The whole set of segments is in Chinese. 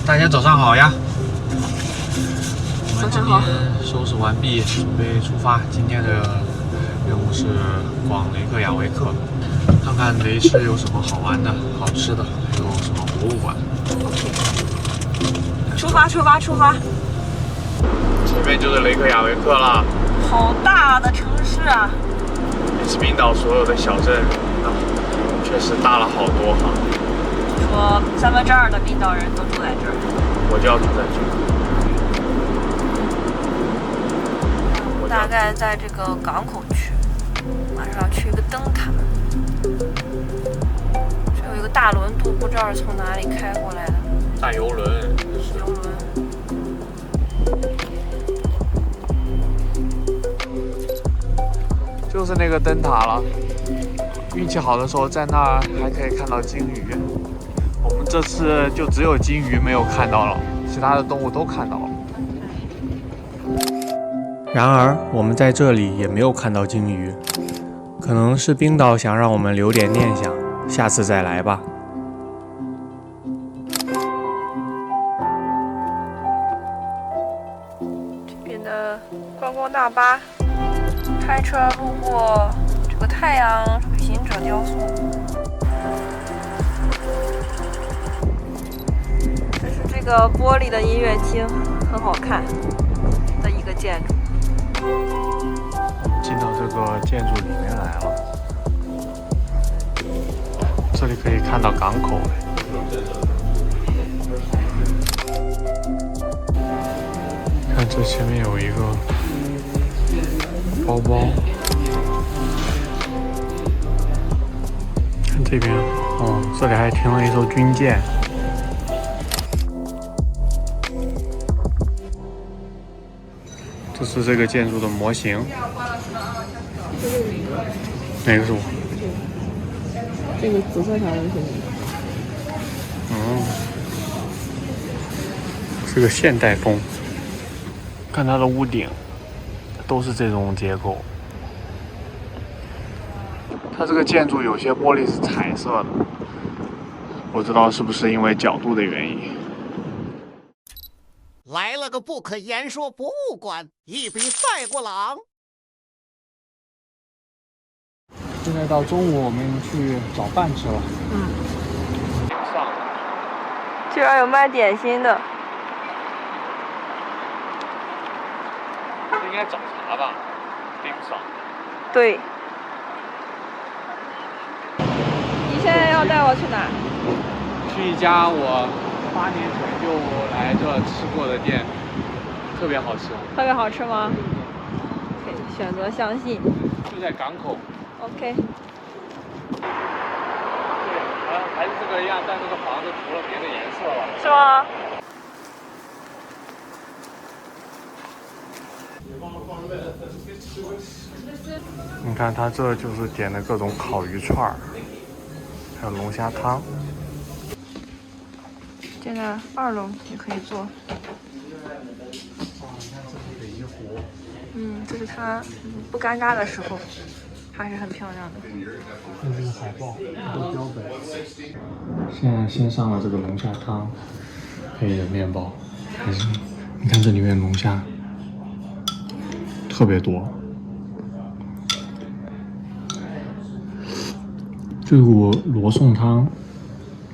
大家早上好呀！我们今早上好天收拾完毕，准备出发。今天的任务是逛雷克雅维克，看看雷池有什么好玩的、好吃的，还有什么博物馆。出发，出发，出发！前面就是雷克雅维克啦，好大的城市啊！也是冰岛所有的小镇啊，确实大了好多哈。说2/3的冰岛人都住在这儿。我就要住在这儿。大概在这个港口区，马上要去一个灯塔。这有一个大轮渡，不知道是从哪里开过来的。大游轮，游轮。就是那个灯塔了。运气好的时候，在那儿还可以看到鲸鱼。我们这次就只有鲸鱼没有看到了，其他的动物都看到了。然而，我们在这里也没有看到鲸鱼，可能是冰岛想让我们留点念想，下次再来吧。这边的观光大巴开车路过这个太阳旅行者雕塑，这是这个玻璃的音乐厅，很好看的一个建筑。进到这个建筑里面来了，这里可以看到港口。看这前面有一个包包，看这边，哦，这里还停了一艘军舰。这是这个建筑的模型。哪个是我？这个紫色条的是你的。是个现代风。看它的屋顶，都是这种结构。它这个建筑有些玻璃是彩色的，不知道是不是因为角度的原因。来了个不可言说博物馆，一比赛过朗。现在到中午，我们去找饭吃了。上，居然有卖点心的。这应该早茶吧？冰上。对。你现在要带我去哪？去一家我8年前就来这吃过的店，特别好吃。特别好吃吗？可以选择相信。就在港口。OK。对，好像还是这个样，但这个房子涂了别的颜色了。是吗？你看，它这就是点的各种烤鱼串儿，还有龙虾汤。现在2楼也可以坐。哇，你看这是北极湖。这是它不尴尬的时候，还是很漂亮的。看这个海报，这个标本。现在先上了这个龙虾汤，配的面包，还是你看这里面龙虾特别多。这股罗宋汤，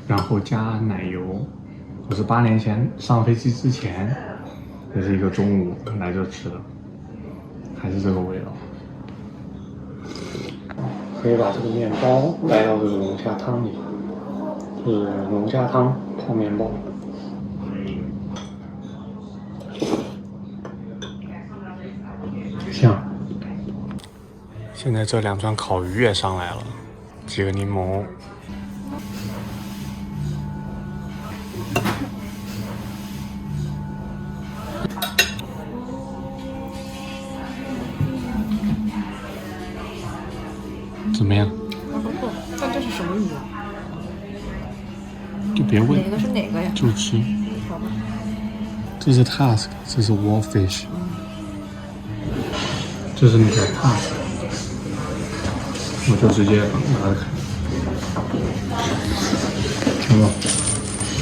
然后加奶油。我是8年前上飞机之前，也是一个中午来这吃的，还是这个味道。可以把这个面包带到这个龙虾汤里，是龙虾汤泡面包。香。现在这2串烤鱼也上来了，几个柠檬。怎么样？还不错，但这是什么鱼啊？就别问。哪个是哪个呀？就吃。好吧。这是 Task， 这是 Wallfish，这是那个 Task， 我就直接拿着看。行了，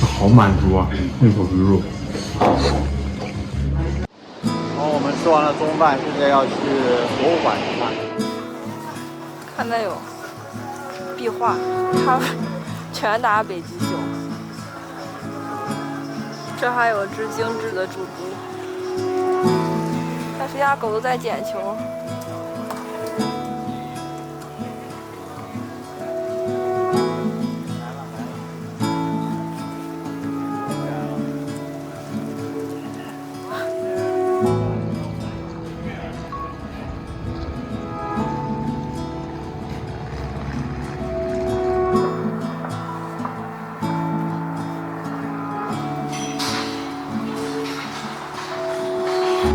好好满足啊，一口鱼肉。然后我们吃完了中饭，现在要去博物馆看。看那有壁画，他们拳打北极熊。这还有只精致的猪猪，但是丫狗都在捡球。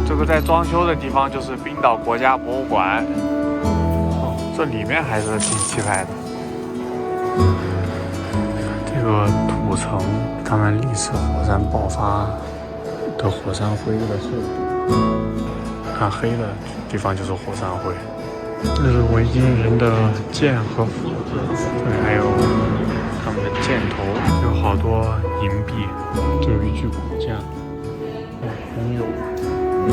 这个在装修的地方就是冰岛国家博物馆，这里面还是挺气派的。这个土层，他们历次火山爆发的火山灰的色度，看黑的地方就是火山灰。这是维京人的剑和斧子，这里还有他们的箭头，有好多银币，这有一具骨架，很有。这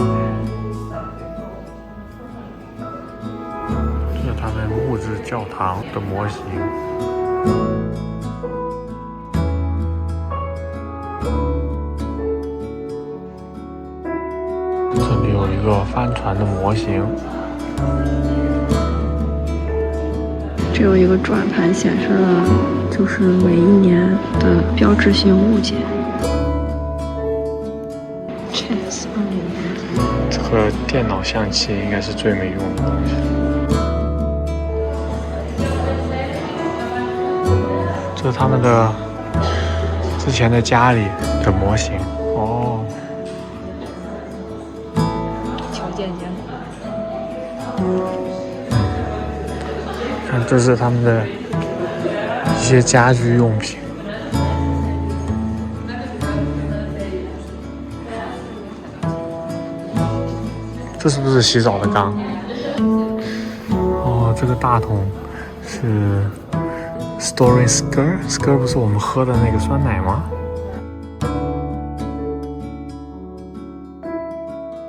是他们木质教堂的模型。这里有一个帆船的模型。这有一个转盘显示了就是每一年的标志性物件。Chess 2020。这个电脑象棋应该是最没用的东西。这是他们的之前的家里的模型哦。条件艰苦。看，这是他们的一些家居用品。这是不是洗澡的缸？哦，这个大桶是 Story Sker 不是我们喝的那个酸奶吗？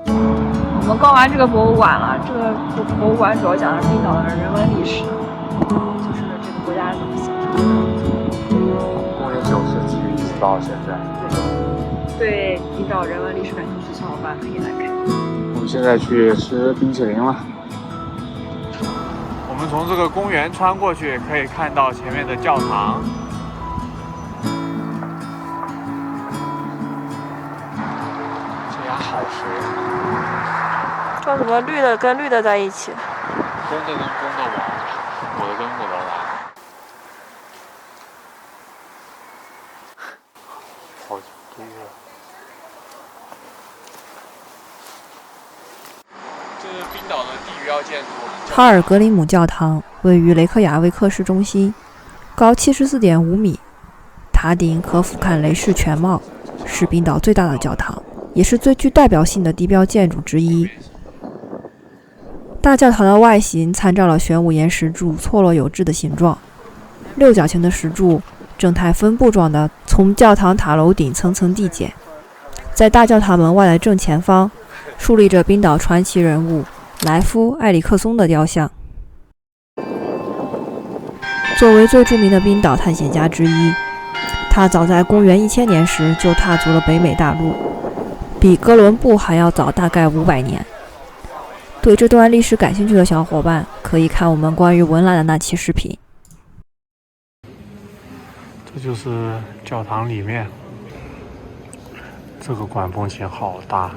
我们逛完这个博物馆了，这个博物馆主要讲的是冰岛的人文历史，就是这个国家是怎么形成的。公元9世纪一直到现在。对冰岛人文历史感兴趣的小伙伴可以来看。我们现在去吃冰淇淋了。我们从这个公园穿过去，可以看到前面的教堂。这呀好肥。叫什么绿的跟绿的在一起？公的跟公的王，母的跟母的王。好多啊！这是冰岛的地标建筑。哈尔格里姆教堂位于雷克雅未克市中心，高74.5米，塔顶可俯瞰雷市全貌，是冰岛最大的教堂，也是最具代表性的地标建筑之一。大教堂的外形参照了玄武岩石柱错落有致的形状，六角形的石柱正态分布状的从教堂塔楼顶层层递减。在大教堂门外的正前方，竖立着冰岛传奇人物莱夫·埃里克松的雕像。作为最著名的冰岛探险家之一，他早在公元1000年时就踏足了北美大陆，比哥伦布还要早大概500年。对这段历史感兴趣的小伙伴，可以看我们关于文莱的那期视频。这就是教堂里面，这个管风琴好大，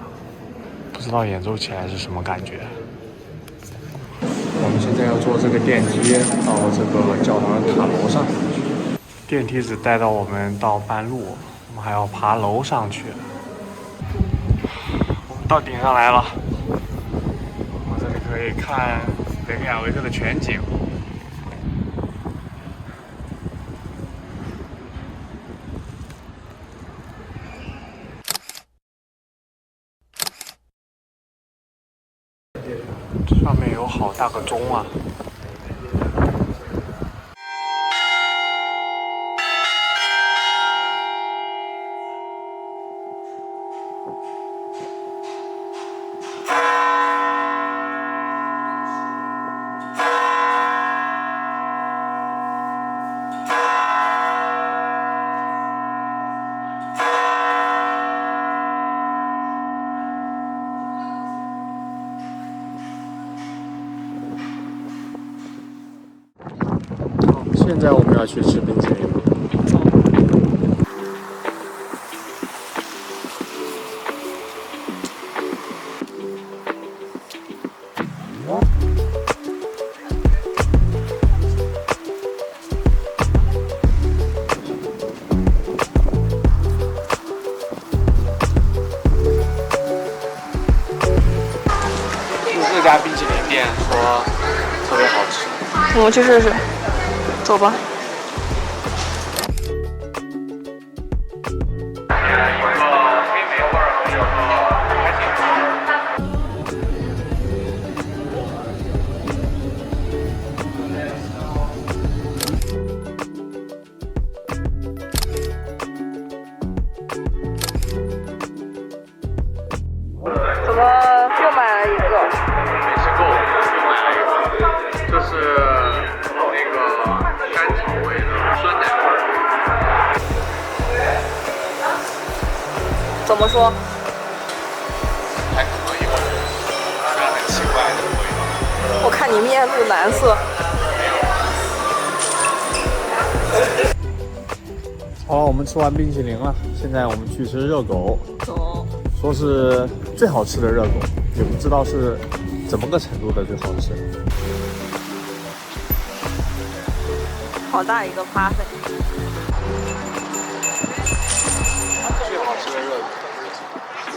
不知道演奏起来是什么感觉。我们现在要坐这个电梯到这个教堂的塔楼上，电梯只带到我们到半路，我们还要爬楼上去。我们到顶上来了，我这里可以看雷克雅未克的全景。上面有好大个钟啊！现在我们要去吃冰淇淋了。这家冰淇淋店说特别好吃，我们去试试，走吧。怎么又买了一个？没吃够，又买了一个。这是那个甘草味的酸奶味。怎么说？还可以，我觉得，虽然很奇怪的味道。我看你面露难色。好了，我们吃完冰淇淋了，现在我们去吃热狗。走。说是最好吃的热狗，也不知道是怎么个程度的最好吃。好大一个花粉。最好吃的热狗。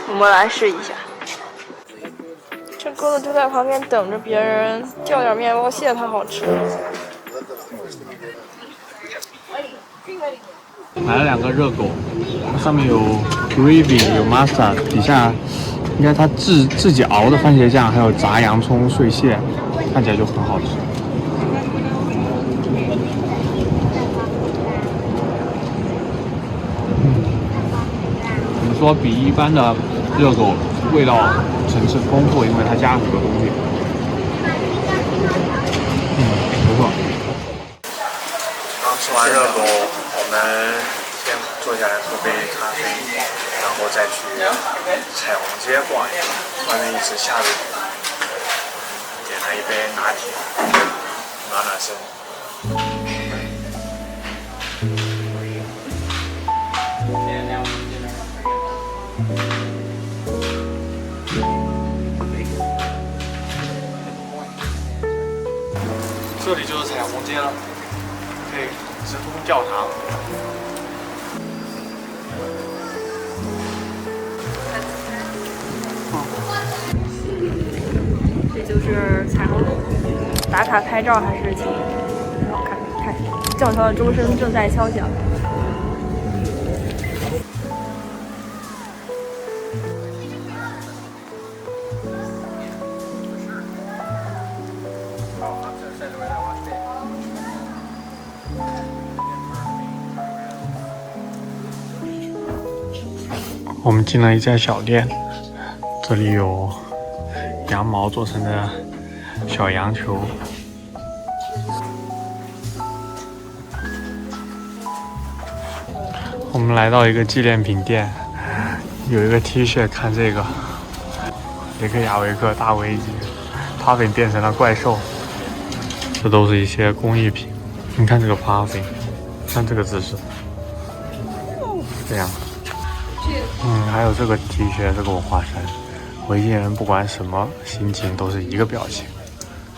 我们来试一下。这鸽子就在旁边等着别人掉点面包屑，它好吃。买了2个热狗，它上面有 gravy， 有 mustard， 底下应该它自己熬的番茄酱，还有炸洋葱碎屑，看起来就很好吃。怎么说比一般的热狗味道层次丰富，因为它加了很多东西。不错。刚吃完热狗，我们先坐下来喝杯咖啡，然后再去彩虹街逛一逛。外面一直下着雨，点了一杯拿铁，暖暖身。这里就是彩虹街了，可以直通教堂。这就是彩虹路，打卡拍照还是挺好看。看，教堂的钟声正在敲响。我们进了一家小店，这里有羊毛做成的小羊球。我们来到一个纪念品店，有一个 T 恤，看这个，雷克雅维克大危机，Puffin 变成了怪兽，这都是一些工艺品。你看这个 Puffin， 看这个姿势，这样。还有这个 T 恤，这个文化衫，维京人不管什么心情都是一个表情。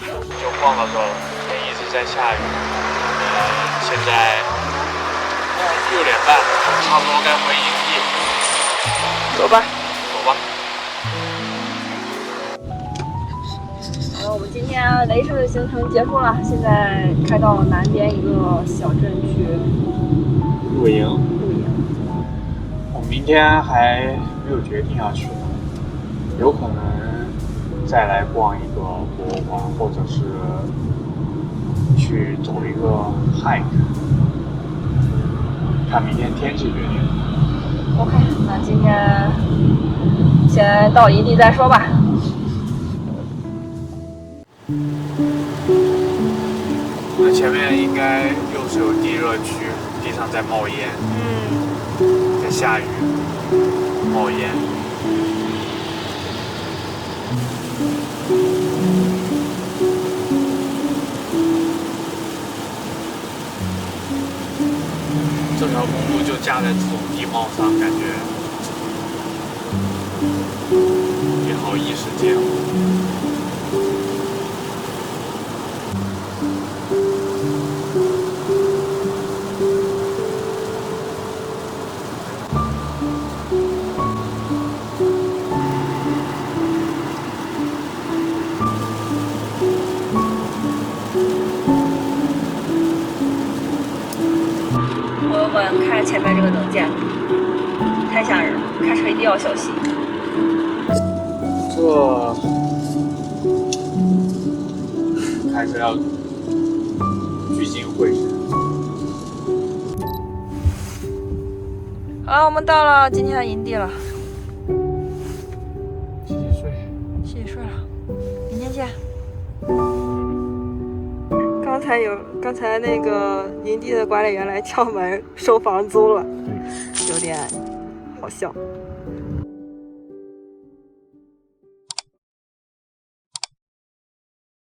就逛到这了，天一直在下雨。现在6点半，差不多该回营地。走吧。走吧。好了，我们今天雷士的行程结束了，现在开到了南边一个小镇去露营。露营。我明天还没有决定要去哪，有可能再来逛一个博物馆，或者是去走一个 hike， 看明天天气决定。OK， 那今天先到营地再说吧。那前面应该又是有地热区，地上在冒烟。在下雨，冒烟。架在这种地貌上，感觉也好异世界哦。朋友们，看着前面这个灯架，太吓人了，开车一定要小心。这开车要聚精会神。好了，我们到了今天的营地了，洗洗睡。洗洗睡了，明天见。刚才那个营地的管理员来敲门收房租了，有点好笑。